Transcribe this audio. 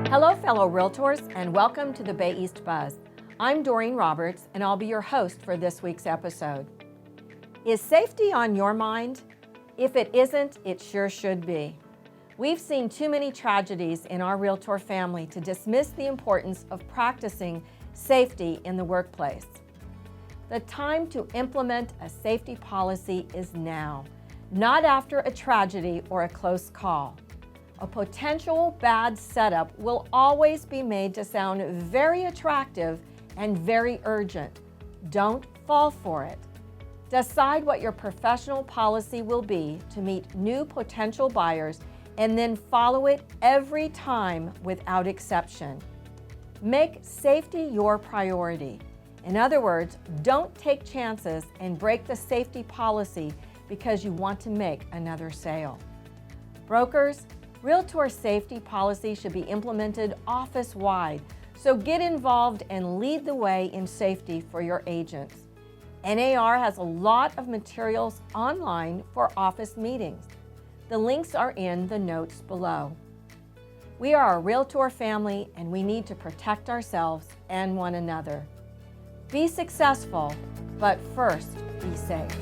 Hello, fellow Realtors, and welcome to the Bay East Buzz. I'm Doreen Roberts, and I'll be your host for this week's episode. Is safety on your mind? If it isn't, it sure should be. We've seen too many tragedies in our Realtor family to dismiss the importance of practicing safety in the workplace. The time to implement a safety policy is now, not after a tragedy or a close call. A potential bad setup will always be made to sound very attractive and very urgent. Don't fall for it. Decide what your professional policy will be to meet new potential buyers and then follow it every time without exception. Make safety your priority. In other words, don't take chances and break the safety policy because you want to make another sale. Brokers, Realtor safety policy should be implemented office-wide, so get involved and lead the way in safety for your agents. NAR has a lot of materials online for office meetings. The links are in the notes below. We are a Realtor family and we need to protect ourselves and one another. Be successful, but first, be safe.